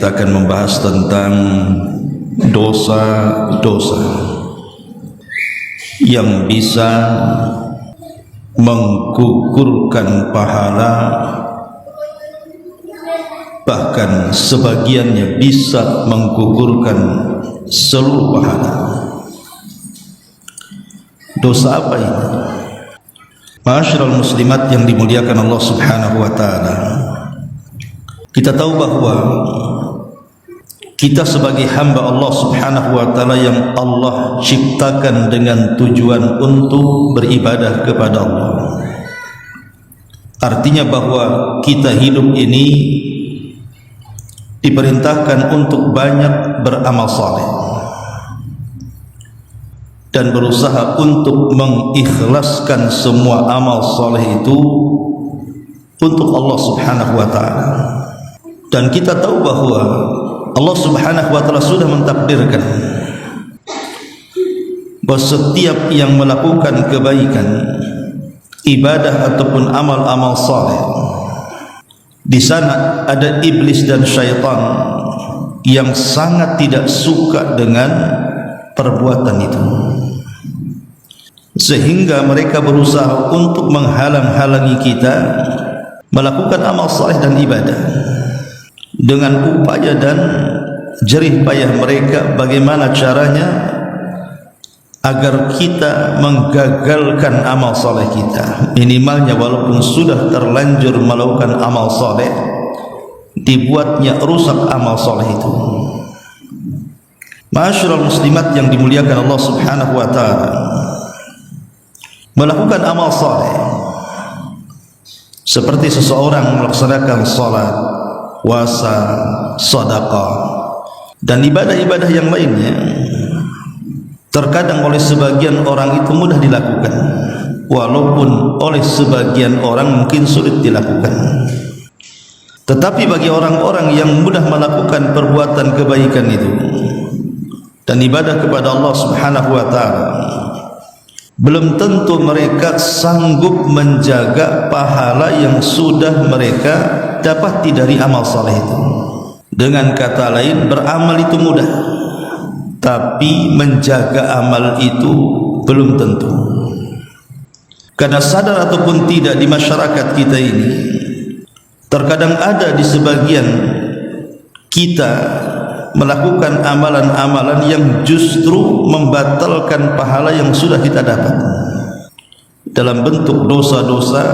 kita akan membahas tentang dosa-dosa yang bisa menggugurkan pahala, bahkan sebagiannya bisa menggugurkan seluruh pahala. Dosa apa ini? Ma'asyiral muslimat yang dimuliakan Allah Subhanahu wa taala. Kita tahu bahwa kita sebagai hamba Allah Subhanahu wa taala yang Allah ciptakan dengan tujuan untuk beribadah kepada Allah. Artinya bahwa kita hidup ini diperintahkan untuk banyak beramal saleh dan berusaha untuk mengikhlaskan semua amal saleh itu untuk Allah Subhanahu wa taala. Dan kita tahu bahwa Allah Subhanahu wa taala sudah mentakdirkan bahwa setiap yang melakukan kebaikan, ibadah ataupun amal-amal saleh, di sana ada iblis dan syaitan yang sangat tidak suka dengan perbuatan itu, sehingga mereka berusaha untuk menghalang-halangi kita melakukan amal saleh dan ibadah dengan upaya dan jerih payah mereka. Bagaimana caranya agar kita menggagalkan amal saleh kita, minimalnya walaupun sudah terlanjur melakukan amal saleh, dibuatnya rusak amal saleh itu. Ma'asyiral muslimat yang dimuliakan Allah Subhanahu wa taala, melakukan amal saleh seperti seseorang melaksanakan salat, puasa, sedekah dan ibadah-ibadah yang lainnya, terkadang oleh sebagian orang itu mudah dilakukan, walaupun oleh sebagian orang mungkin sulit dilakukan. Tetapi bagi orang-orang yang mudah melakukan perbuatan kebaikan itu dan ibadah kepada Allah Subhanahu wa taala, belum tentu mereka sanggup menjaga pahala yang sudah mereka dapati dari amal saleh itu. Dengan kata lain, beramal itu mudah, tapi menjaga amal itu belum tentu. Karena sadar ataupun tidak, di masyarakat kita ini terkadang ada di sebagian kita melakukan amalan-amalan yang justru membatalkan pahala yang sudah kita dapat dalam bentuk dosa-dosa,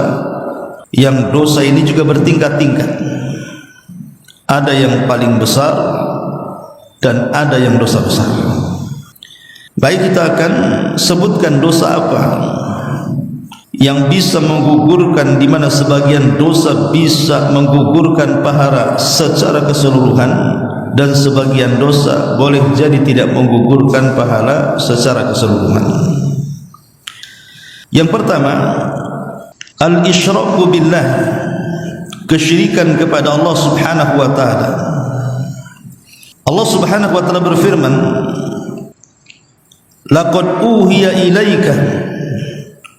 yang dosa ini juga bertingkat-tingkat. Ada yang paling besar dan ada yang dosa besar. Baik, kita akan sebutkan dosa apa yang bisa menggugurkan, di mana sebagian dosa bisa menggugurkan pahala secara keseluruhan dan sebagian dosa boleh jadi tidak menggugurkan pahala secara keseluruhan. Yang pertama, al-isyraku billah, kesyirikan kepada Allah Subhanahu wa taala. Allah Subhanahu wa taala berfirman, laqad uhiya ilaika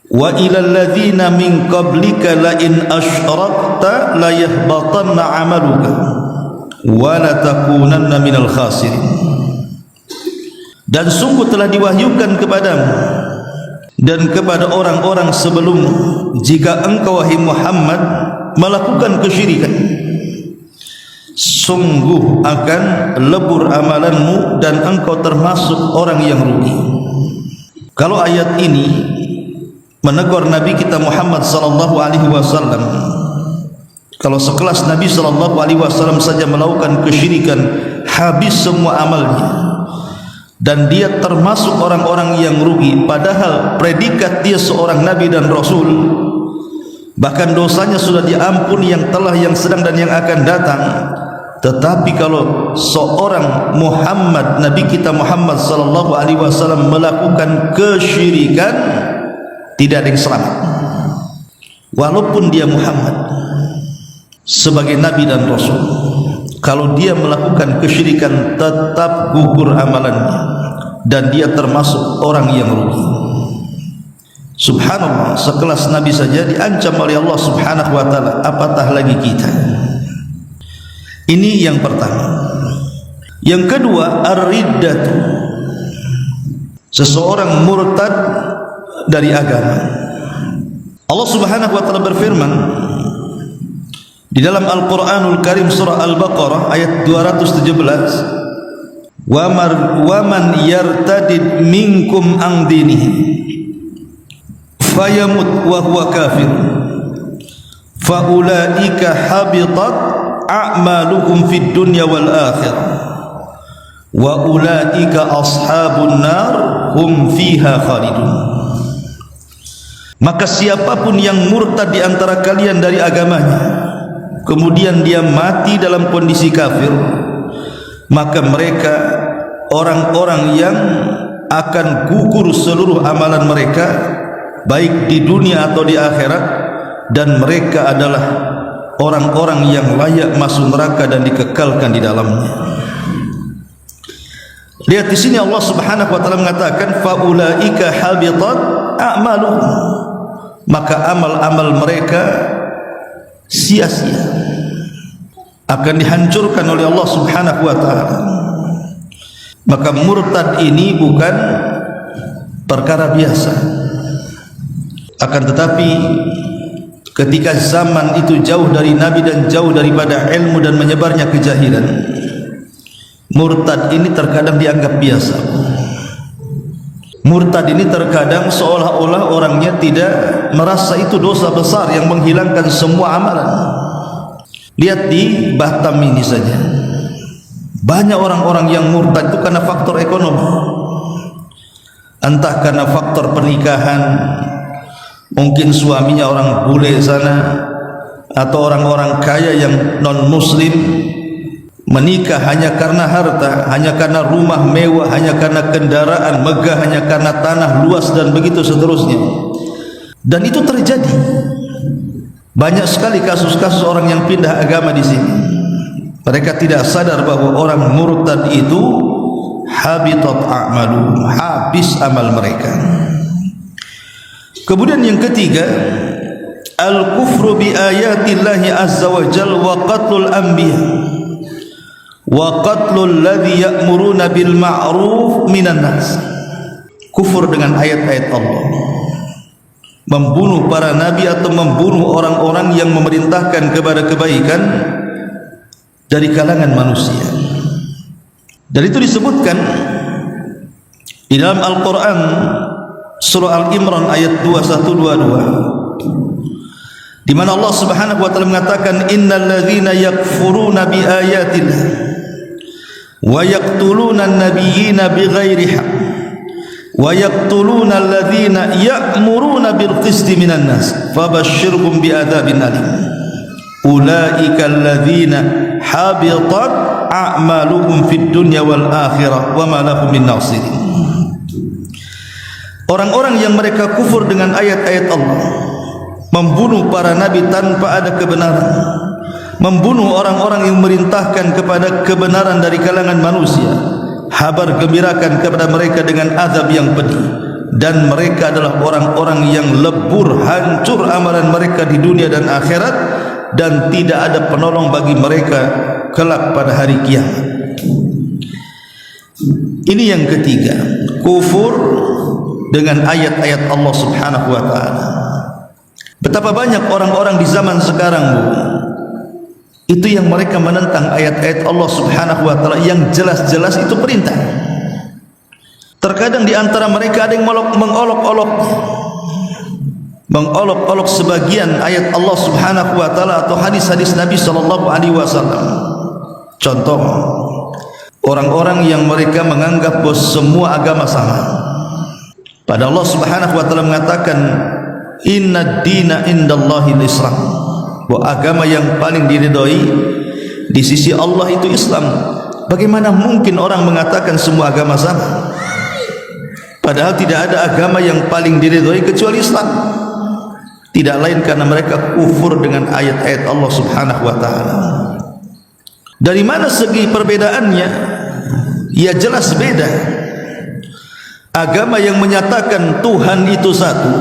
wa ilal ladzina min qablika la in asyrakta la yahbatanna 'amaluka wa la takunanna minal khasirin. Dan sungguh telah diwahyukan kepadamu dan kepada orang-orang sebelummu, jika engkau wahai Muhammad melakukan kesyirikan, sungguh akan lebur amalanmu dan engkau termasuk orang yang rugi. Kalau ayat ini menegur Nabi kita Muhammad sallallahu alaihi wasallam, kalau sekelas Nabi sallallahu alaihi wasallam saja melakukan kesyirikan, habis semua amalnya dan dia termasuk orang-orang yang rugi, padahal predikat dia seorang nabi dan rasul, bahkan dosanya sudah diampuni yang telah, yang sedang dan yang akan datang. Tetapi kalau seorang Muhammad, Nabi kita Muhammad sallallahu alaihi wasallam melakukan kesyirikan, tidak ada yang selamat, walaupun dia Muhammad sebagai nabi dan rasul. Kalau dia melakukan kesyirikan, tetap gugur amalannya dan dia termasuk orang yang rugi. Subhanallah, sekelas Nabi saja diancam oleh Allah Subhanahu wa taala, apatah lagi kita. Ini yang pertama. Yang kedua, ar-riddatu, seseorang murtad dari agama. Allah Subhanahu wa taala berfirman di dalam Al-Qur'anul Karim surah Al-Baqarah ayat 217, wa man yartadid minkum an dinihi fayamut wa huwa kafir fa ulaika habitat a'maluhum fid dunya wal akhirah wa ulaika ashabun nar hum fiha khalidun. Maka siapapun yang murtad di antara kalian dari agamanya, kemudian dia mati dalam kondisi kafir, maka mereka orang-orang yang akan gugur seluruh amalan mereka baik di dunia atau di akhirat, dan mereka adalah orang-orang yang layak masuk neraka dan dikekalkan di dalamnya. Lihat di sini Allah Subhanahu wa taala mengatakan faulaika habitat a'maluhum, maka amal-amal mereka sia-sia, akan dihancurkan oleh Allah Subhanahu wa taala. Maka murtad ini bukan perkara biasa. Akan tetapi ketika zaman itu jauh dari Nabi dan jauh daripada ilmu dan menyebarnya kejahilan, murtad ini terkadang dianggap biasa. Murtad ini terkadang seolah-olah orangnya tidak merasa itu dosa besar yang menghilangkan semua amalan. Lihat di Batam ini saja, banyak orang-orang yang murtad itu karena faktor ekonomi, entah karena faktor pernikahan, mungkin suaminya orang bule sana, atau orang-orang kaya yang non muslim menikah hanya karena harta, hanya karena rumah mewah, hanya karena kendaraan megah, hanya karena tanah luas, dan begitu seterusnya. Dan itu terjadi banyak sekali kasus-kasus orang yang pindah agama di sini. Mereka tidak sadar bahwa orang murtad itu habitat a'malu, habis amal mereka. Kemudian yang ketiga, al-kufru bi ayatillahi azza wa jalla wa qatlul anbiya wa qatlul ladzi ya'muruna bil ma'ruf minan nas. Kufur dengan ayat-ayat Allah, membunuh para nabi atau membunuh orang-orang yang memerintahkan kepada kebaikan dari kalangan manusia. Dan itu disebutkan di dalam Al-Quran surah Al-Imran ayat 2122, di mana Allah Subhanahu wa taala mengatakan innal ladzina yakfuruna bi ayatillah wa yaqtuluna an-nabiyyina bighairi haqq wa yaqtuluna alladhina ya'muruna bil qisti minan nas fabashshirhum bi'adzabin alim ulaika alladhina habitat a'maluhum fid dunya wal akhirah wa ma lahum min nasirin. Orang-orang yang mereka kufur dengan ayat-ayat Allah, membunuh para nabi tanpa ada kebenaran, membunuh orang-orang yang merintahkan kepada kebenaran dari kalangan manusia, habar gembirakan kepada mereka dengan azab yang pedih, dan mereka adalah orang-orang yang lebur, hancur amalan mereka di dunia dan akhirat, dan tidak ada penolong bagi mereka kelak pada hari kiamat. Ini yang ketiga, kufur dengan ayat-ayat Allah Subhanahu wa taala. Betapa banyak orang-orang di zaman sekarang, Bu, itu yang mereka menentang ayat-ayat Allah Subhanahu wa taala yang jelas-jelas itu perintah. Terkadang di antara mereka ada yang mengolok-olok sebagian ayat Allah Subhanahu wa taala atau hadis-hadis Nabi sallallahu alaihi wasallam. Contoh, orang-orang yang mereka menganggap bahwa semua agama sama. Padahal Allah Subhanahu wa taala mengatakan inna dina indallahil Islam, bahwa agama yang paling diridhoi di sisi Allah itu Islam. Bagaimana mungkin orang mengatakan semua agama sama? Padahal tidak ada agama yang paling diridhoi kecuali Islam. Tidak lain karena mereka kufur dengan ayat-ayat Allah Subhanahu wa taala. Dari mana segi perbedaannya? Ya jelas beda. Agama yang menyatakan Tuhan itu satu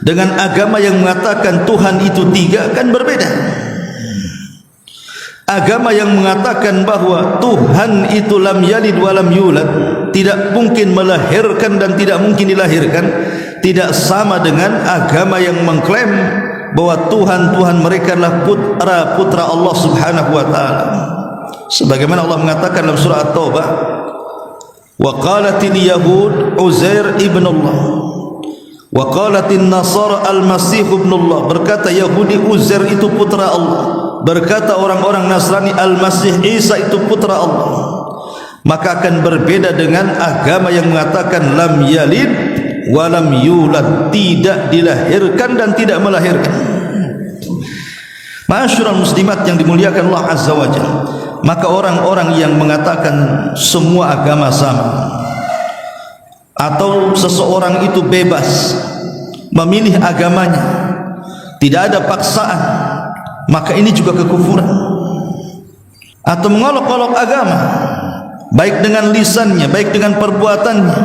dengan agama yang mengatakan Tuhan itu tiga kan berbeda. agama yang mengatakan bahwa Tuhan itu lam yalid wa lam yulad, tidak mungkin melahirkan dan tidak mungkin dilahirkan, tidak sama dengan agama yang mengklaim bahwa Tuhan mereka adalah putra Allah Subhanahu wa taala. Sebagaimana Allah mengatakan dalam surah At-Taubah, wa qalatil yahud Uzair ibn Allah wa qalatin nasara al-masih ibn Allah. Berkata Yahudi Uzair itu putra Allah, berkata orang-orang Nasrani Al-Masih Isa itu putra Allah. Maka akan berbeda dengan agama yang mengatakan lam yalid wa lam yulad, tidak dilahirkan dan tidak melahirkan. Ma'asyiral muslimat yang dimuliakan Allah Azza wa Jalla, maka orang-orang yang mengatakan semua agama sama, atau seseorang itu bebas memilih agamanya, tidak ada paksaan, maka ini juga kekufuran. Atau mengolok-olok agama, baik dengan lisannya, baik dengan perbuatannya,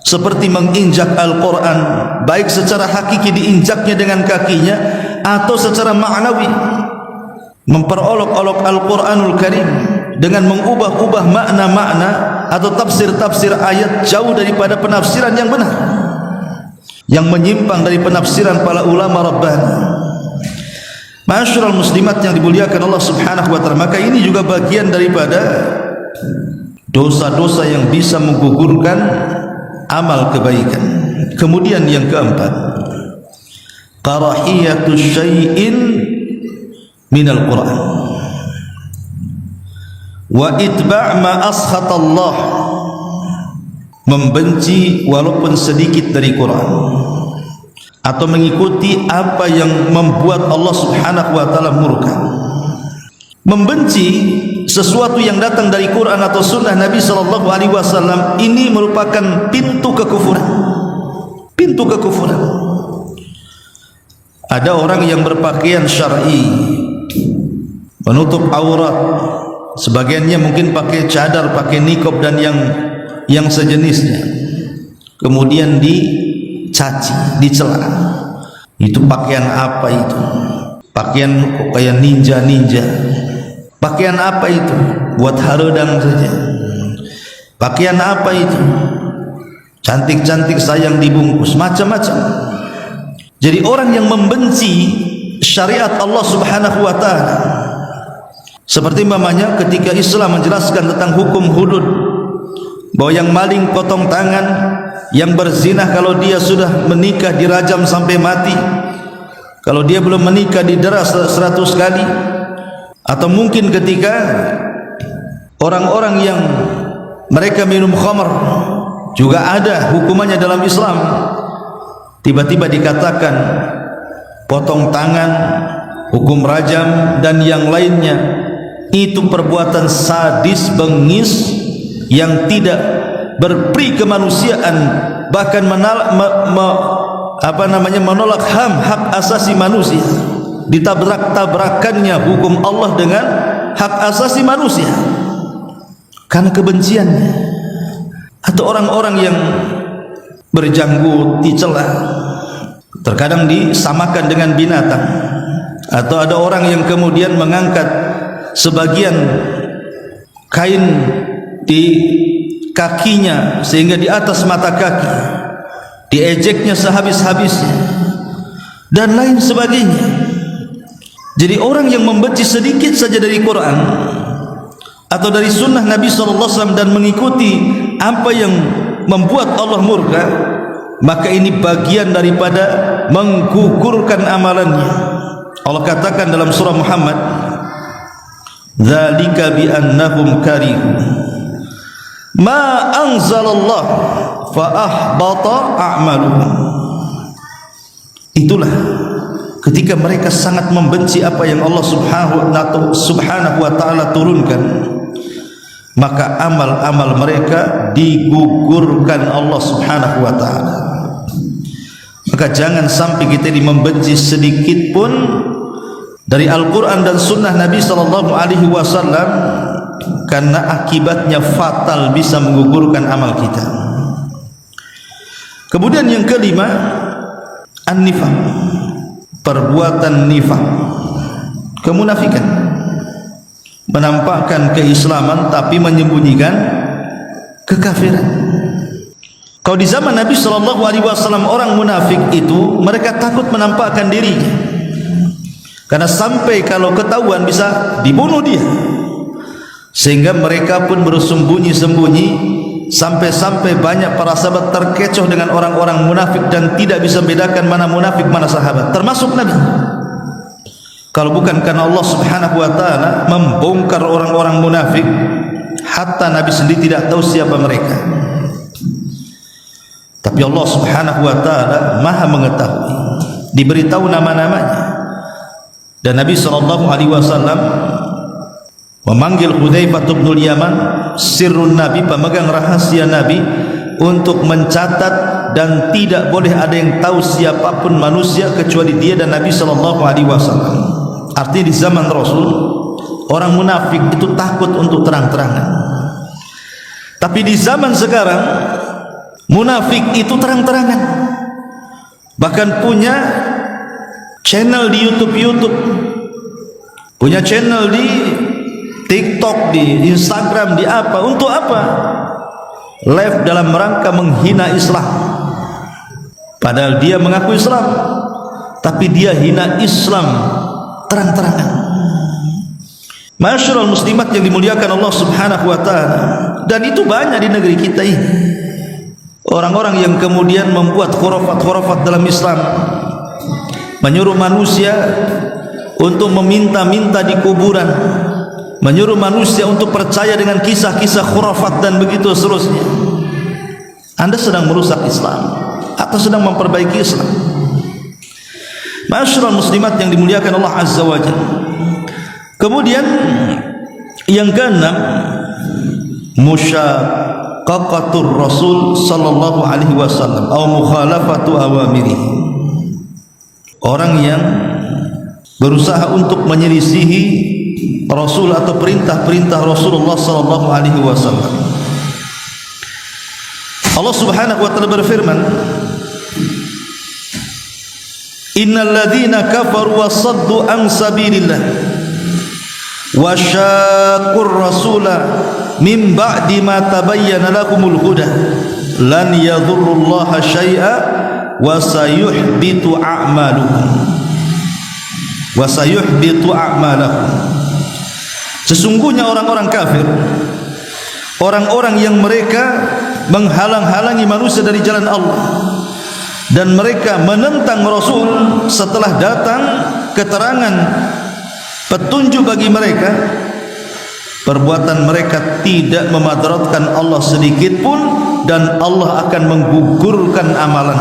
seperti menginjak Al-Quran, baik secara hakiki diinjaknya dengan kakinya, atau secara ma'nawi memperolok-olok Al-Quranul Karim dengan mengubah-ubah makna-makna atau tafsir-tafsir ayat jauh daripada penafsiran yang benar, yang menyimpang dari penafsiran para ulama Rabbani. Ma'asyiral muslimat yang dimuliakan Allah Subhanahu wa taala, maka ini juga bagian daripada dosa-dosa yang bisa menggugurkan amal kebaikan. Kemudian yang keempat, karahiyatu syai'in minal Quran wa itba' ma askhatallah, membenci walaupun sedikit dari Quran, atau mengikuti apa yang membuat Allah Subhanahu wa taala murka. Membenci sesuatu yang datang dari Quran atau sunnah Nabi sallallahu alaihi wasallam ini merupakan pintu kekufuran. Pintu kekufuran. Ada orang yang berpakaian syar'i, menutup aurat, sebagiannya mungkin pakai cadar, pakai niqab dan yang sejenisnya, kemudian dicaci, dicela. Itu pakaian apa itu? Pakaian kayak ninja. Pakaian apa itu? Buat harodang saja. Pakaian apa itu? Cantik-cantik sayang dibungkus, macam-macam. Jadi orang yang membenci syariat Allah Subhanahu wa taala, seperti umpamanya ketika Islam menjelaskan tentang hukum hudud, bahwa yang maling potong tangan, yang berzina kalau dia sudah menikah dirajam sampai mati, kalau dia belum menikah didera 100 kali. Atau mungkin ketika orang-orang yang mereka minum khamr, juga ada hukumannya dalam Islam. Tiba-tiba dikatakan potong tangan, hukum rajam dan yang lainnya. Itu perbuatan sadis, bengis, yang tidak berperi kemanusiaan, bahkan menolak hak asasi manusia. Ditabrak-tabrakannya hukum Allah dengan hak asasi manusia karena kebenciannya. Atau orang-orang yang berjanggut dicela, terkadang disamakan dengan binatang. Atau ada orang yang kemudian mengangkat sebagian kain di kakinya sehingga di atas mata kaki, diejeknya sehabis-habisnya dan lain sebagainya. Jadi orang yang membenci sedikit saja dari Quran atau dari sunnah Nabi SAW dan mengikuti apa yang membuat Allah murka, maka ini bagian daripada menggugurkan amalannya. Allah katakan dalam surah Muhammad, dzalika bi annahum karihu ma anzalallah fa ahbata a'maluhum. Itulah ketika mereka sangat membenci apa yang Allah Subhanahu wa taala turunkan, maka amal-amal mereka digugurkan Allah Subhanahu wa taala. Maka jangan sampai kita membenci sedikit pun dari Al-Quran dan sunnah Nabi sallallahu alaihi wasallam, karena akibatnya fatal, bisa menggugurkan amal kita. Kemudian yang kelima, an-nifaq, perbuatan nifaq, kemunafikan. menampakkan keislaman tapi menyembunyikan kekafiran. Kalau di zaman Nabi SAW orang munafik itu mereka takut menampakkan dirinya, karena sampai kalau ketahuan bisa dibunuh dia, sehingga mereka pun bersembunyi-sembunyi sampai-sampai banyak para sahabat terkecoh dengan orang-orang munafik dan tidak bisa membedakan mana munafik mana sahabat, termasuk Nabi. Kalau bukan karena Allah Subhanahu wa taala membongkar orang-orang munafik, hatta Nabi sendiri tidak tahu siapa mereka. Tapi Allah Subhanahu wa taala Maha mengetahui, diberitahu nama-namanya. Dan Nabi sallallahu alaihi wasallam memanggil Hudzaifah bin Yaman, sirrun Nabi, pemegang rahasia Nabi, untuk mencatat dan tidak boleh ada yang tahu siapapun manusia kecuali dia dan Nabi sallallahu alaihi wasallam. Artinya di zaman Rasul orang munafik itu takut untuk terang-terangan. Tapi di zaman sekarang munafik itu terang-terangan, bahkan punya channel di YouTube, punya channel di TikTok, di Instagram, di apa, untuk apa? Live dalam rangka menghina Islam. Padahal dia mengaku Islam, tapi dia hina Islam terang-terangan. Masyarul muslimat yang dimuliakan Allah Subhanahu wa taala, dan itu banyak di negeri kita ini. Orang-orang yang kemudian membuat khurafat-khurafat dalam Islam, menyuruh manusia untuk meminta-minta di kuburan, menyuruh manusia untuk percaya dengan kisah-kisah khurafat dan begitu seterusnya. Anda sedang merusak Islam atau sedang memperbaiki Islam? Masyarul muslimat yang dimuliakan Allah Azza wa Jalla. Kemudian yang keenam, musyaqaqatur Rasul sallallahu alaihi wasallam atau mukhalafatu awamiri. Orang yang berusaha untuk menyelisihi Rasul atau perintah-perintah Rasulullah sallallahu alaihi wasallam. Allah Subhanahu wa taala berfirman, innal ladzina kafaru wa saddu an sabilillah wa syaqqur rasula min ba'di ma tabayyana lakumul huda lan yadhurrullaha syai'a wa sayuhbitu a'malukum wa sayuhbitu a'malakum. Sesungguhnya orang-orang kafir, orang-orang yang mereka menghalang-halangi manusia dari jalan Allah dan mereka menentang Rasul setelah datang keterangan petunjuk bagi mereka, perbuatan mereka tidak memadaratkan Allah sedikit pun dan Allah akan menggugurkan amalan.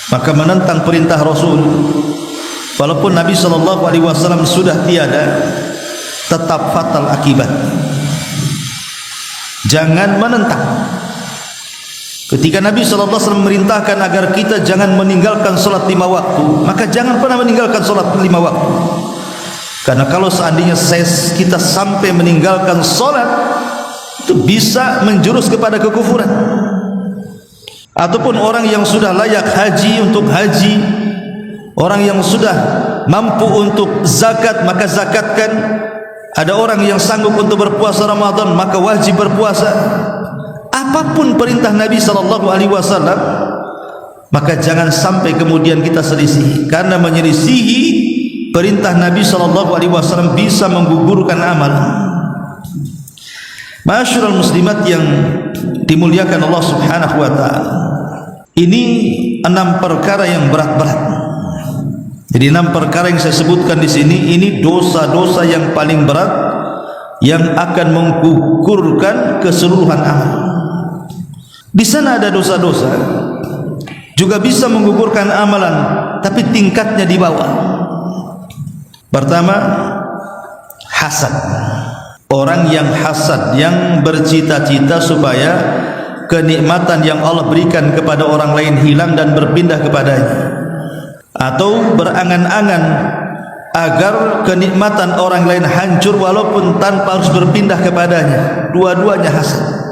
Maka menentang perintah Rasul, walaupun Nabi SAW sudah tiada, tetap fatal akibat. Jangan menentang. Ketika Nabi SAW memerintahkan agar kita jangan meninggalkan solat 5 waktu, maka jangan pernah meninggalkan solat 5 waktu. Karena kalau seandainya kita sampai meninggalkan solat, itu bisa menjurus kepada kekufuran. Ataupun orang yang sudah layak haji untuk haji, orang yang sudah mampu untuk zakat maka zakatkan. Ada orang yang sanggup untuk berpuasa Ramadan maka wajib berpuasa. Apapun perintah Nabi SAW, maka jangan sampai kemudian kita selisih, karena menyelisihi perintah Nabi SAW bisa menggugurkan amal. Masyarul muslimat yang dimuliakan Allah Subhanahu wa taala, ini 6 perkara yang berat-berat. Jadi 6 perkara yang saya sebutkan di sini, ini dosa-dosa yang paling berat yang akan menggugurkan keseluruhan amal. Di sana ada dosa-dosa juga bisa menggugurkan amalan, tapi tingkatnya di bawah. Pertama, hasad. Orang yang hasad, yang bercita-cita supaya kenikmatan yang Allah berikan kepada orang lain hilang dan berpindah kepadanya, atau berangan-angan agar kenikmatan orang lain hancur walaupun tanpa harus berpindah kepadanya. Dua-duanya hasad.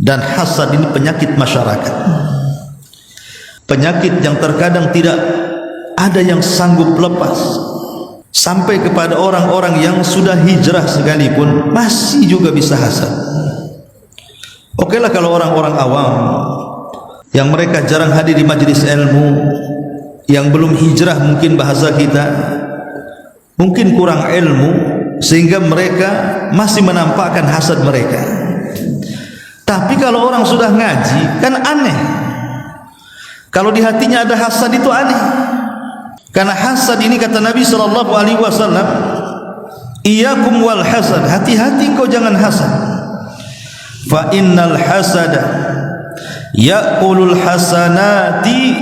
Dan hasad ini penyakit masyarakat, penyakit yang terkadang tidak ada yang sanggup lepas. sampai kepada orang-orang yang sudah hijrah sekalipun masih juga bisa hasad. Okelah kalau orang-orang awam yang mereka jarang hadir di majelis ilmu, yang belum hijrah, mungkin bahasa kita mungkin kurang ilmu, sehingga mereka masih menampakkan hasad mereka. Tapi kalau orang sudah ngaji kan aneh, kalau di hatinya ada hasad itu aneh. Karena hasad ini kata Nabi SAW, iyyakum wal hasad, hati-hati kau jangan hasad. Fa innal hasada ya'kulul hasanati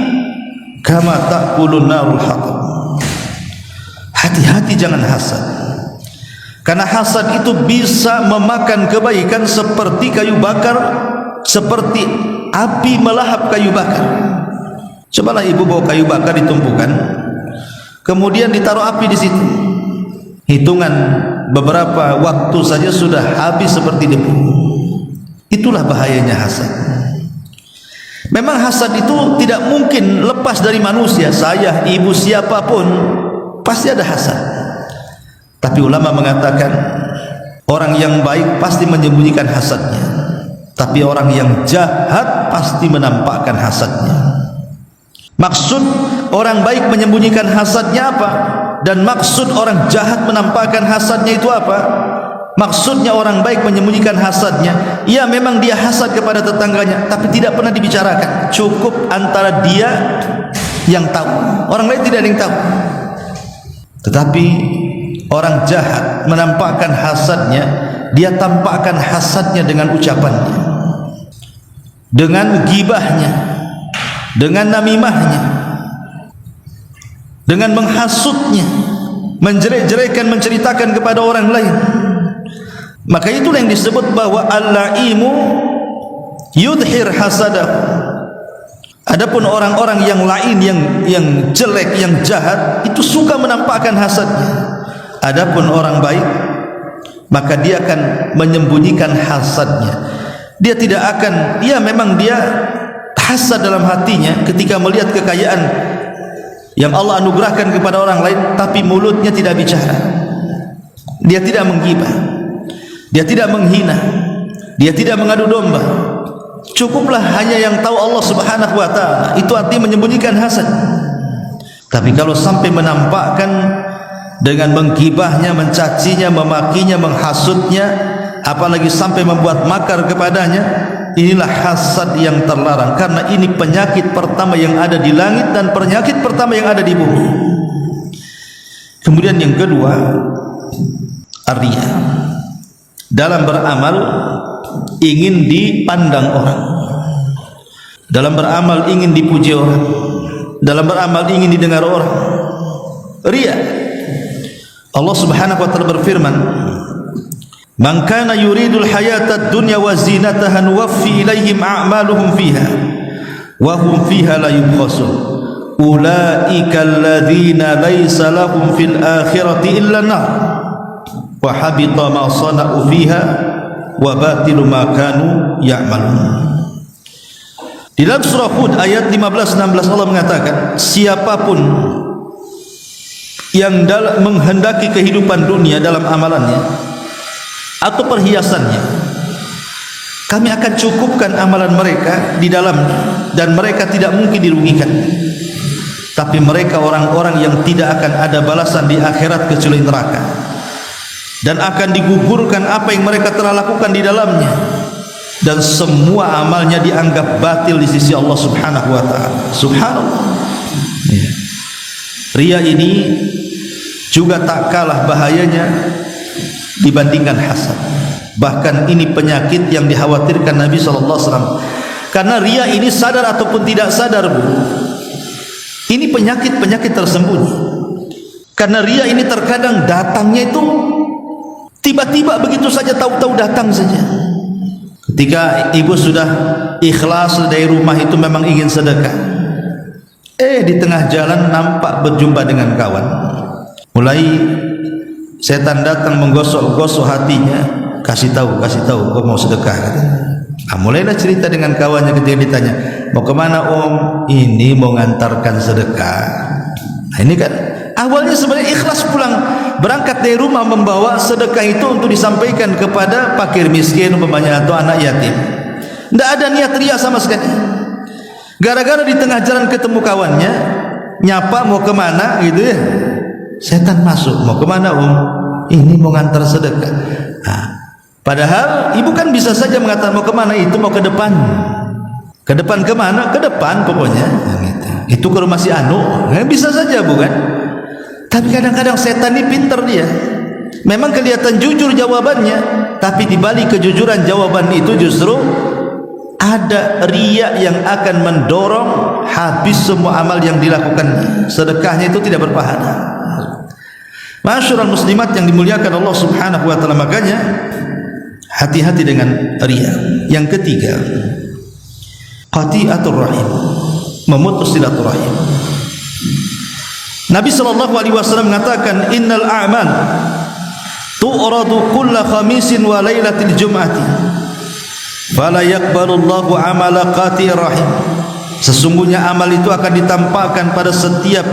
kama ta'kulun narul hatab. Hati-hati jangan hasad, karena hasad itu bisa memakan kebaikan seperti kayu bakar, seperti api melahap kayu bakar. Cobalah ibu bawa kayu bakar ditumpukan, kemudian ditaruh api di situ, hitungan beberapa waktu saja sudah habis seperti debu. Itulah bahayanya hasad. Memang hasad itu tidak mungkin lepas dari manusia. Saya, ibu, siapapun pasti ada hasad. Tapi ulama mengatakan orang yang baik pasti menyembunyikan hasadnya, tapi orang yang jahat pasti menampakkan hasadnya. Maksud orang baik menyembunyikan hasadnya apa? Dan maksud orang jahat menampakkan hasadnya itu apa? Maksudnya orang baik menyembunyikan hasadnya, ya memang dia hasad kepada tetangganya, tapi tidak pernah dibicarakan. Cukup antara dia yang tahu, orang lain tidak ada yang tahu. Tetapi orang jahat menampakkan hasadnya, dia tampakkan hasadnya dengan ucapannya, dengan gibahnya, dengan namimahnya, dengan menghasutnya, menjelek-jelekan, menceritakan kepada orang lain. Maka itulah yang disebut bahwa al-laimu yudhir hasadah. Adapun orang-orang yang lain, yang jelek, yang jahat, itu suka menampakkan hasadnya. Adapun orang baik, maka dia akan menyembunyikan hasadnya. Dia tidak akan, ya memang dia hasad dalam hatinya ketika melihat kekayaan yang Allah anugerahkan kepada orang lain, tapi mulutnya tidak bicara. Dia tidak menggibah, dia tidak menghina, dia tidak mengadu domba. Cukuplah hanya yang tahu Allah Subhanahu wa ta'ala. Itu artinya menyembunyikan hasad. Tapi kalau sampai menampakkan dengan menggibahnya, mencacinya, memakinya, menghasutnya, apalagi sampai membuat makar kepadanya, inilah hasad yang terlarang. Karena ini penyakit pertama yang ada di langit dan penyakit pertama yang ada di bumi. Kemudian yang kedua, ar-riya. Dalam beramal ingin dipandang orang, dalam beramal ingin dipuji orang, dalam beramal ingin didengar orang. Riya. Allah Subhanahu wa ta'ala berfirman, man kana yuridul hayatad dunya wa zinataha nuwaffi ilaihim a'maluhum fiha wa hum fiha la yubkhasun ulaika alladhina laysa lahum fil akhirati illa nar wa habita ma sana'u fiha wa batilu ma kanu ya'malun. Di dalam surah Hud ayat 15-16 Allah mengatakan, siapapun yang menghendaki kehidupan dunia dalam amalannya atau perhiasannya, kami akan cukupkan amalan mereka di dalamnya dan mereka tidak mungkin dirugikan. Tapi mereka orang-orang yang tidak akan ada balasan di akhirat kecuali neraka, dan akan digugurkan apa yang mereka telah lakukan di dalamnya, dan semua amalnya dianggap batil di sisi Allah Subhanahu wa ta'ala. Subhanallah. Riya ini juga tak kalah bahayanya dibandingkan hasad. Bahkan ini penyakit yang dikhawatirkan Nabi SAW. Karena riya ini sadar ataupun tidak sadar, Bu, ini penyakit-penyakit tersembunyi. Karena riya ini terkadang datangnya itu tiba-tiba begitu saja, tahu-tahu datang saja. Ketika ibu sudah ikhlas dari rumah itu memang ingin sedekah, di tengah jalan nampak berjumpa dengan kawan. Mulai setan datang menggosok-gosok hatinya, kasih tahu kau mau sedekah. Mulailah cerita dengan kawannya. Ketika ditanya, mau kemana om? Ini mau ngantarkan sedekah. Nah, ini kan Awalnya sebenarnya ikhlas pulang berangkat dari rumah membawa sedekah itu untuk disampaikan kepada fakir miskin umpamanya atau anak yatim. Tidak ada niat riya sama sekali. Gara-gara di tengah jalan ketemu kawannya, nyapa mau kemana gitu ya, setan masuk. Mau kemana Ini mau ngantar sedekah. Padahal ibu kan bisa saja mengatakan mau kemana, itu mau ke depan. Ke depan kemana? Ke depan pokoknya. Itu ke rumah si Anu. Bisa saja bukan? Tapi kadang-kadang setan ini pinter dia. Memang kelihatan jujur jawabannya, tapi di balik kejujuran jawaban itu justru ada riya yang akan mendorong habis semua amal yang dilakukan. Sedekahnya itu tidak berpahala. Ma'asyiral muslimat yang dimuliakan Allah Subhanahu wa taala, makanya hati-hati dengan riya. Yang ketiga, qati'atur rahim, memutus silaturahim. Nabi sallallahu alaihi wasallam mengatakan, innal a'mal tu'radu kulla khamisin wa lailatil jum'ati fala yaqbalullahu amala qati'ir rahim. Sesungguhnya amal itu akan ditampakkan pada setiap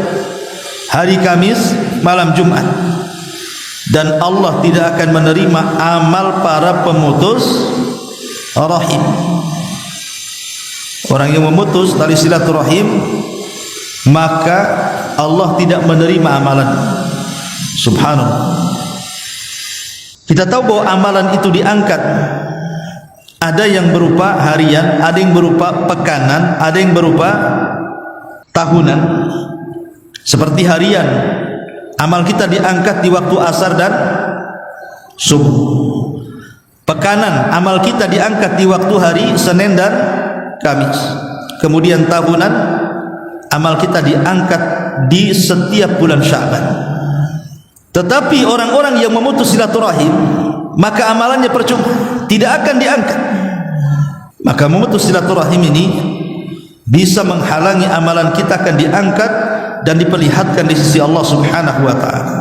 hari Kamis malam Jumat, dan Allah tidak akan menerima amal para pemutus rahim. Orang yang memutus tali silaturahim, maka Allah tidak menerima amalan. Subhanallah. Kita tahu bahwa amalan itu diangkat. Ada yang berupa harian, ada yang berupa pekanan, ada yang berupa tahunan. Seperti harian, amal kita diangkat di waktu asar dan subuh. Pekanan, amal kita diangkat di waktu hari Senin dan Kamis. Kemudian tahunan, amal kita diangkat di setiap bulan Sya'ban. Tetapi orang-orang yang memutus silaturahim, maka amalannya percuma, tidak akan diangkat. Maka memutus silaturahim ini bisa menghalangi amalan kita akan diangkat dan diperlihatkan di sisi Allah Subhanahu wa taala.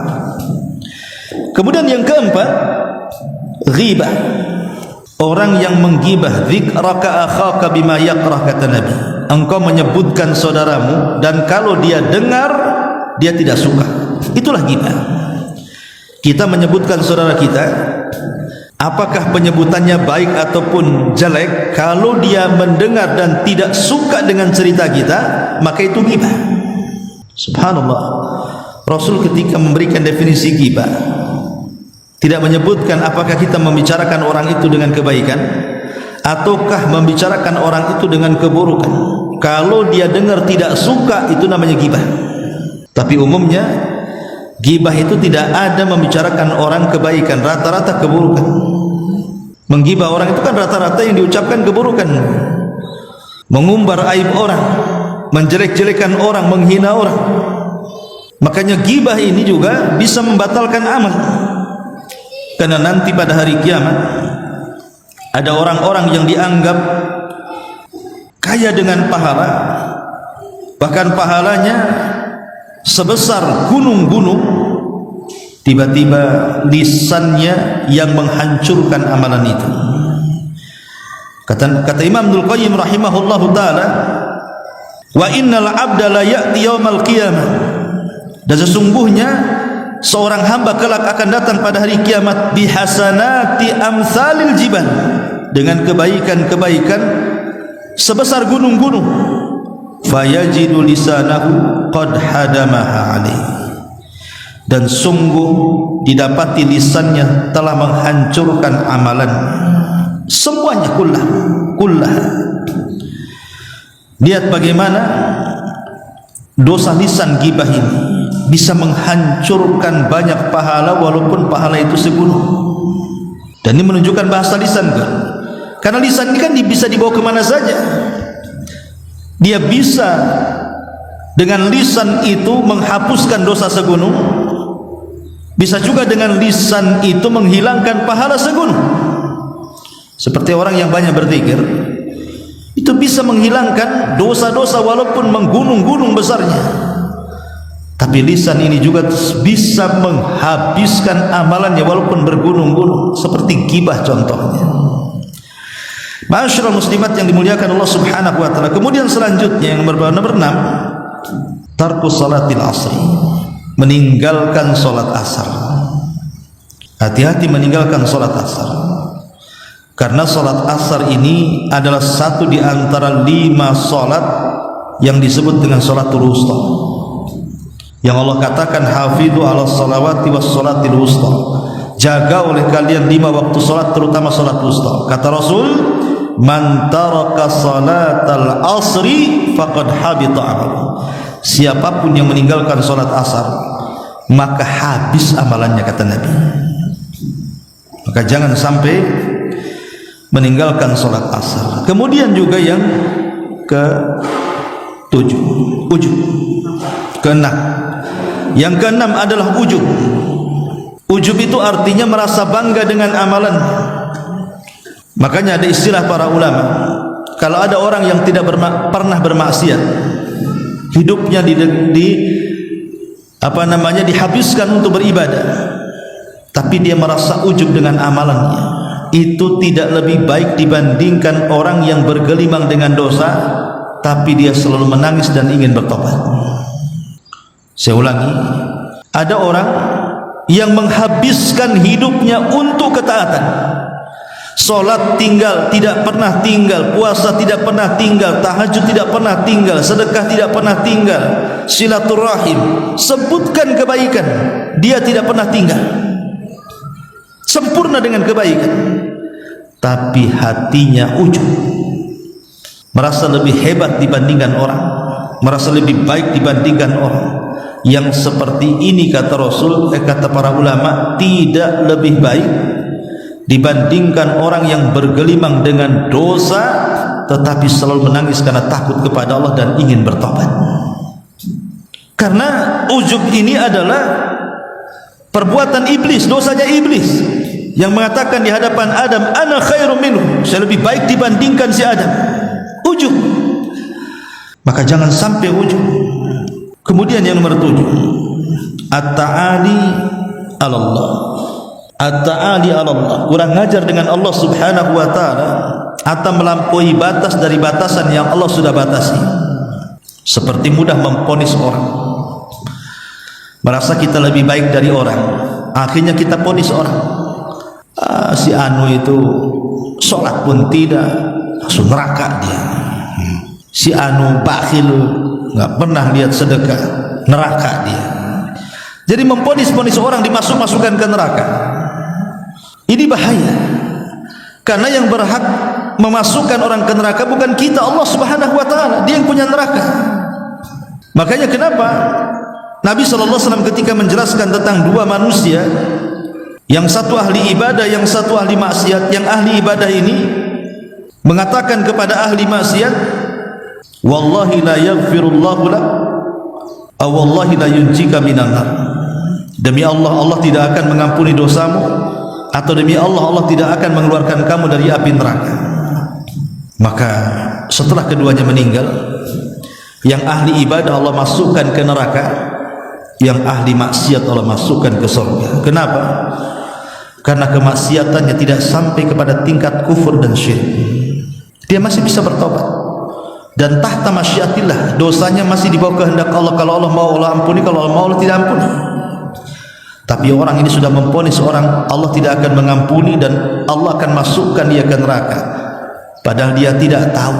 Kemudian yang keempat, ghibah. Orang yang menggibah, dzikraka akhaka bima yakrah, kata Nabi. Engkau menyebutkan saudaramu dan kalau dia dengar dia tidak suka. Itulah ghibah. Kita menyebutkan saudara kita, apakah penyebutannya baik ataupun jelek, kalau dia mendengar dan tidak suka dengan cerita kita, maka itu ghibah. Subhanallah. Rasul ketika memberikan definisi ghibah tidak menyebutkan apakah kita membicarakan orang itu dengan kebaikan ataukah membicarakan orang itu dengan keburukan. Kalau dia dengar tidak suka, itu namanya ghibah. Tapi umumnya ghibah itu tidak ada membicarakan orang kebaikan, rata-rata keburukan. Menggibah orang itu kan rata-rata yang diucapkan keburukan, mengumbar aib orang, menjelek-jelekan orang, menghina orang. Makanya ghibah ini juga bisa membatalkan amal. Karena nanti pada hari kiamat ada orang-orang yang dianggap kaya dengan pahala, bahkan pahalanya sebesar gunung-gunung, tiba-tiba lisannya yang menghancurkan amalan itu. Kata Imam Ibnul Qayyim rahimahullahu taala, wa innal abda la ya'ti yaumal qiyamah, dan sesungguhnya seorang hamba kelak akan datang pada hari kiamat bihasanati amsalil jibal, dengan kebaikan-kebaikan sebesar gunung-gunung. Fayajidu lisanahu qad hadamaha alaih, dan sungguh didapati lisannya telah menghancurkan amalan semuanya, kullah. Lihat bagaimana dosa lisan ghibah ini bisa menghancurkan banyak pahala, walaupun pahala itu segunung. Dan ini menunjukkan bahasa lisan kan? Karena lisan ini kan bisa dibawa kemana saja. Dia bisa dengan lisan itu menghapuskan dosa segunung, bisa juga dengan lisan itu menghilangkan pahala segunung. Seperti orang yang banyak berzikir, itu bisa menghilangkan dosa-dosa walaupun menggunung-gunung besarnya. Tapi lisan ini juga bisa menghabiskan amalannya walaupun bergunung-gunung, seperti ghibah contohnya. Ma'asyiral muslimat yang dimuliakan Allah Subhanahu wa taala. Kemudian selanjutnya yang nomor 6, tarkus salatil asri, meninggalkan sholat asar. Hati-hati meninggalkan sholat asar, karena sholat asar ini adalah satu di antara 5 sholat yang disebut dengan sholatul wusta, yang Allah katakan hafidhu ala sholawati was sholatil wusta, jaga oleh kalian 5 waktu sholat, terutama sholat wusta. Kata Rasul, man taraka sholatal asri faqad habita amaluhu. Siapapun yang meninggalkan sholat asar, maka habis amalannya, kata Nabi. Maka jangan sampai meninggalkan sholat asar. Kemudian juga yang ke-7, ujub. Ke-6. Yang ke-6 adalah ujub. Ujub itu artinya merasa bangga dengan amalan. Makanya ada istilah para ulama, kalau ada orang yang tidak pernah bermaksiat, hidupnya dihabiskan untuk beribadah, tapi dia merasa ujub dengan amalannya, itu tidak lebih baik dibandingkan orang yang bergelimang dengan dosa tapi dia selalu menangis dan ingin bertobat. Saya ulangi, ada orang yang menghabiskan hidupnya untuk ketaatan, solat tinggal, tidak pernah tinggal, puasa tidak pernah tinggal, tahajud tidak pernah tinggal, sedekah tidak pernah tinggal, silaturahim, sebutkan kebaikan, dia tidak pernah tinggal, sempurna dengan kebaikan, tapi hatinya ujub, merasa lebih hebat dibandingkan orang, merasa lebih baik dibandingkan orang. Yang seperti ini, kata Rasul, kata para ulama, tidak lebih baik dibandingkan orang yang bergelimang dengan dosa tetapi selalu menangis karena takut kepada Allah dan ingin bertobat. Karena ujub ini adalah perbuatan iblis, dosanya iblis yang mengatakan di hadapan Adam, ana khairum minhu, saya lebih baik dibandingkan si Adam. Ujub. Maka jangan sampai ujub. Kemudian yang nomor 7, at-ta'ali 'ala Allah. At-ta'ali 'ala Allah, kurang ngajar dengan Allah Subhanahu wa taala atau melampaui batas dari batasan yang Allah sudah batasi. Seperti mudah memponis orang, merasa kita lebih baik dari orang, akhirnya kita ponis orang. Si anu itu sholat pun tidak, langsung neraka dia. Si anu bakhil, nggak pernah lihat sedekah, neraka dia. Jadi memponis-ponis orang, dimasukkan ke neraka. Ini bahaya, karena yang berhak memasukkan orang ke neraka bukan kita, Allah Subhanahu wa taala, dia yang punya neraka. Makanya kenapa Nabi SAW ketika menjelaskan tentang 2 manusia, yang satu ahli ibadah, yang satu ahli maksiat, yang ahli ibadah ini mengatakan kepada ahli maksiat, wallahi la yaghfirullahu lak, aw wallahi la yunjika minan nar. Demi Allah, Allah tidak akan mengampuni dosamu, atau demi Allah, Allah tidak akan mengeluarkan kamu dari api neraka. Maka setelah keduanya meninggal, yang ahli ibadah Allah masukkan ke neraka, yang ahli maksiat Allah masukkan ke surga. Kenapa? Karena kemaksiatannya tidak sampai kepada tingkat kufur dan syirik. Dia masih bisa bertobat, dan tahta masyiatillah, dosanya masih di bawah kehendak Allah. Kalau Allah mau, Allah ampuni, kalau Allah mau, Allah tidak ampuni. Tapi orang ini sudah memponis orang, Allah tidak akan mengampuni dan Allah akan masukkan dia ke neraka, padahal dia tidak tahu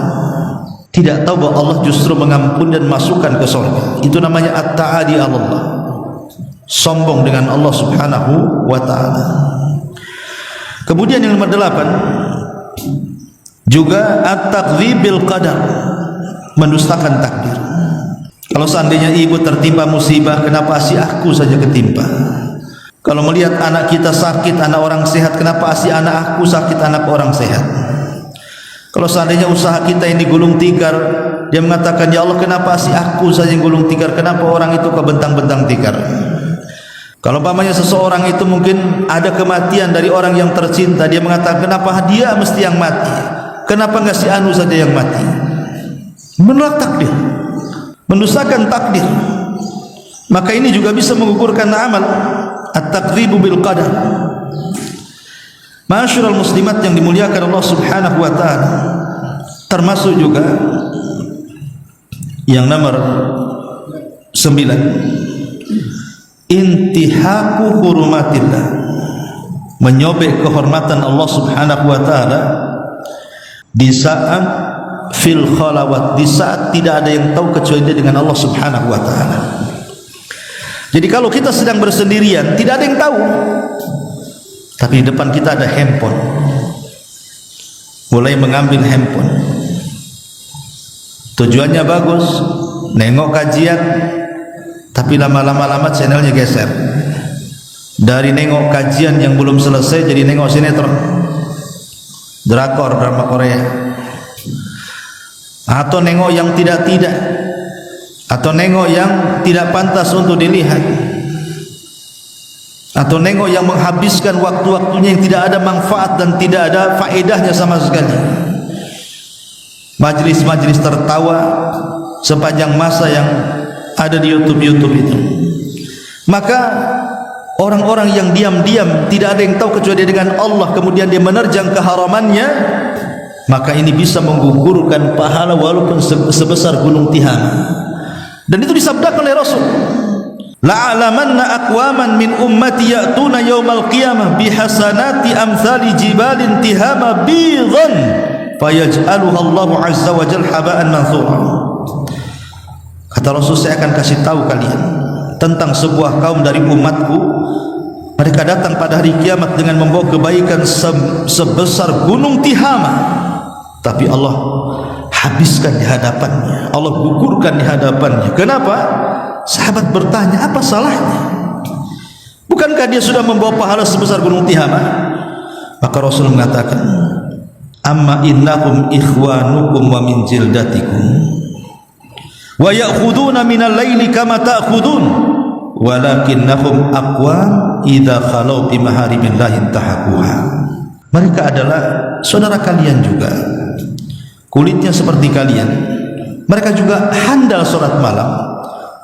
bahwa Allah justru mengampuni dan masukkan ke surga. Itu namanya at-ta'adi Allah, sombong dengan Allah Subhanahu wa ta'ala. Kemudian yang nomor 8 juga at-takdzibil qadar, mendustakan takdir. Kalau seandainya ibu tertimpa musibah, kenapa si aku saja ketimpa? Kalau melihat anak kita sakit, anak orang sehat, kenapa si anak aku sakit, anak orang sehat? Kalau seandainya usaha kita ini gulung tikar, dia mengatakan, ya Allah, kenapa si aku saja yang gulung tikar, kenapa orang itu kebentang-bentang tikar? Kalau umpamanya seseorang itu mungkin ada kematian dari orang yang tercinta, dia mengatakan, kenapa dia mesti yang mati, kenapa enggak si anu saja yang mati? Menolak takdir, mendustakan takdir. Maka ini juga bisa menggugurkan amal, at-takdzibu bil qadar. Ma'asyiral muslimat yang dimuliakan Allah Subhanahu wa taala, termasuk juga yang nomor 9, intihaku hurumatillah, menyobek kehormatan Allah Subhanahu wa taala di saat fil khalawat, di saat tidak ada yang tahu kecuali dia dengan Allah Subhanahu wa taala. Jadi kalau kita sedang bersendirian, tidak ada yang tahu, tapi di depan kita ada handphone, mulai mengambil handphone, tujuannya bagus, nengok kajian, tapi lama-lama channelnya geser, dari nengok kajian yang belum selesai jadi nengok sinetron, drakor, drama Korea, atau nengok yang tidak-tidak, atau nengok yang tidak pantas untuk dilihat, atau nengok yang menghabiskan waktu-waktunya yang tidak ada manfaat dan tidak ada faedahnya sama sekali. Majlis-majlis tertawa sepanjang masa yang ada di YouTube itu. Maka orang-orang yang diam-diam tidak ada yang tahu kecuali dengan Allah, kemudian dia menerjang keharamannya, maka ini bisa menggugurkan pahala walaupun sebesar gunung Tihama. Dan itu disabdakan oleh Rasul, la'alamanna aqwaman min ummati ya'tuna yaumal qiyamah bihasanati amthali jibalin Tihama bidhan fayaj'aluha Allah azza wa jalla haba'an manthura. Kata Rasul, saya akan kasih tahu kalian tentang sebuah kaum dari umatku, mereka datang pada hari kiamat dengan membawa kebaikan sebesar gunung Tihama, tapi Allah habiskan di hadapannya, Allah gugurkan di hadapannya. Kenapa? Sahabat bertanya, apa salahnya? Bukankah dia sudah membawa pahala sebesar gunung Tihama? Maka Rasul mengatakan, amma innahum ikhwanukum wa min jildatikum wa ya'khuduna minal laili kama ta'khudun walakinnahum aqwam idza khalau bi maharimillahi tahaquha. Mereka adalah saudara kalian juga, kulitnya seperti kalian, mereka juga handal salat malam,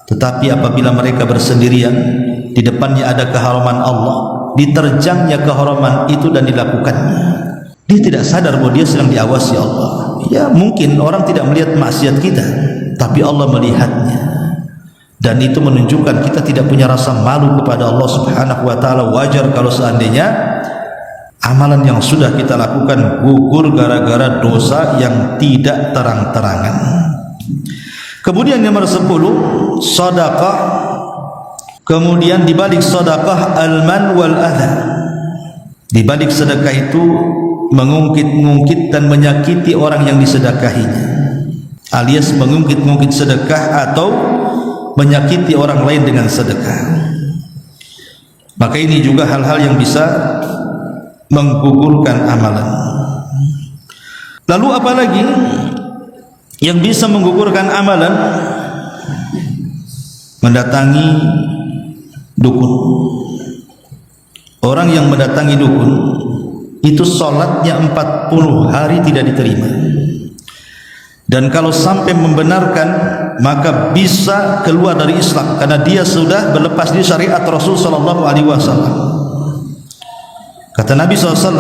tetapi apabila mereka bersendirian, di depannya ada keharaman Allah, diterjangnya keharaman itu dan dilakukannya, dia tidak sadar bahwa dia sedang diawasi Allah. Ya mungkin orang tidak melihat maksiat kita, tapi Allah melihatnya, dan itu menunjukkan kita tidak punya rasa malu kepada Allah Subhanahu wa taala. Wajar kalau seandainya amalan yang sudah kita lakukan gugur gara-gara dosa yang tidak terang-terangan. Kemudian nomor 10, sedekah. Kemudian dibalik sedekah al-man wal adha. Dibalik sedekah itu mengungkit-ungkit dan menyakiti orang yang disedekahinya, alias mengungkit-ungkit sedekah atau menyakiti orang lain dengan sedekah. Maka ini juga hal-hal yang bisa menggugurkan amalan. Lalu apalagi yang bisa menggugurkan amalan? Mendatangi dukun. Orang yang mendatangi dukun itu sholatnya 40 hari tidak diterima, dan kalau sampai membenarkan maka bisa keluar dari Islam karena dia sudah berlepas di syariat Rasul sallallahu alaihi wasallam. Kata Nabi SAW,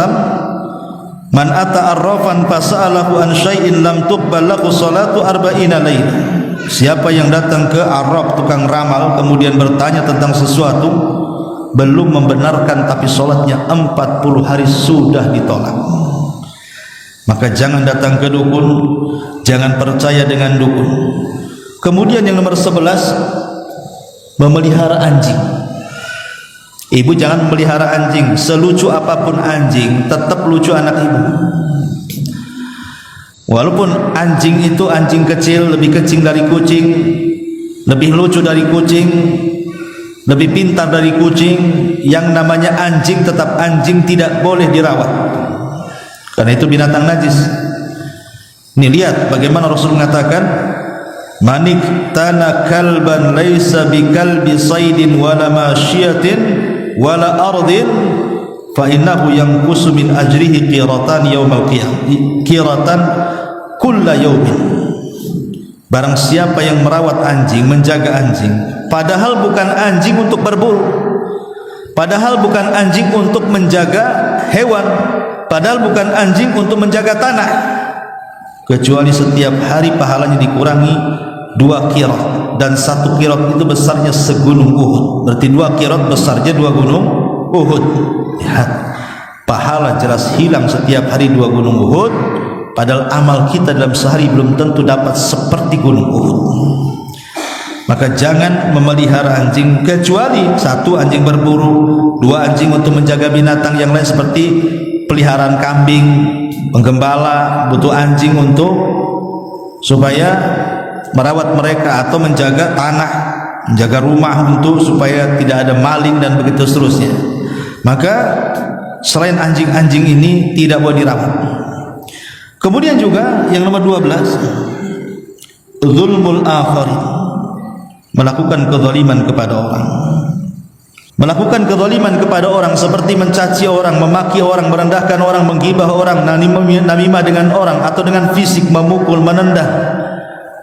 man ata arrafan fasa'alahu an syai'in lam tuqbal lahu salatu arba'ina laila. Siapa yang datang ke arraf, tukang ramal, kemudian bertanya tentang sesuatu, belum membenarkan tapi sholatnya 40 hari sudah ditolak. Maka jangan datang ke dukun, jangan percaya dengan dukun. Kemudian yang nomor 11, memelihara anjing. Ibu jangan memelihara anjing, selucu apapun anjing tetap lucu anak ibu. Walaupun anjing itu anjing kecil, lebih kecil dari kucing, lebih lucu dari kucing, lebih pintar dari kucing, yang namanya anjing tetap anjing, tidak boleh dirawat karena itu binatang najis. Ini lihat bagaimana Rasul mengatakan, manik tana kalban laisa bikalbi saydin wala masyiatin wala ardin fa innahu yanqusu min ajrihi qiratan yaumal qiyamah, qiratan kulla yaumin. Barang siapa yang merawat anjing, menjaga anjing, padahal bukan anjing untuk berburu, padahal bukan anjing untuk menjaga hewan, padahal bukan anjing untuk menjaga tanah, kecuali setiap hari pahalanya dikurangi 2 qirat, dan 1 qirot itu besarnya segunung Uhud. Berarti 2 qirot besarnya 2 gunung Uhud. Lihat, pahala jelas hilang setiap hari 2 gunung Uhud, padahal amal kita dalam sehari belum tentu dapat seperti gunung Uhud. Maka jangan memelihara anjing, kecuali 1 anjing berburu, 2 anjing untuk menjaga binatang yang lain seperti peliharaan kambing, penggembala butuh anjing untuk supaya merawat mereka, atau menjaga tanah, menjaga rumah untuk supaya tidak ada maling dan begitu seterusnya. Maka selain anjing-anjing ini tidak boleh dirawat. Kemudian juga yang nomor 12, zulmul akharin, melakukan kezaliman kepada orang. Melakukan kezaliman kepada orang seperti mencaci orang, memaki orang, merendahkan orang, menggibah orang, namimah dengan orang, atau dengan fisik memukul, menendang,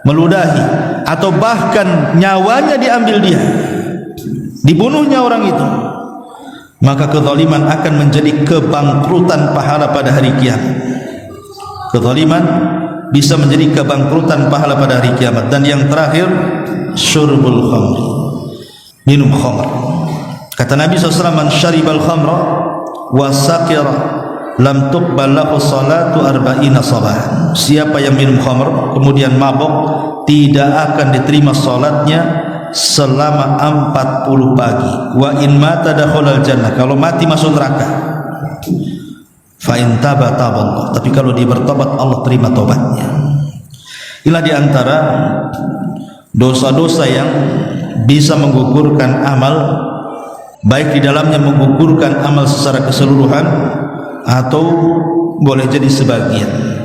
meludahi, atau bahkan nyawanya diambil dia, dibunuhnya orang itu. Maka kezaliman akan menjadi kebangkrutan pahala pada hari kiamat. Kezaliman bisa menjadi kebangkrutan pahala pada hari kiamat. Dan yang terakhir, syurbul khamri, minum khamr. Kata Nabi SAW, man syaribal khamra wa sakira lam tuqbal lahu salatu arba'ina sabahan. Siapa yang minum khamr kemudian mabok, tidak akan diterima salatnya selama 40 pagi. Wa in mata dakhalal jannah, kalau mati masuk neraka. Fa in taba taballah, tapi kalau dia bertobat Allah terima tobatnya. Inilah di antara dosa-dosa yang bisa menggugurkan amal, baik di dalamnya menggugurkan amal secara keseluruhan atau boleh jadi sebagian.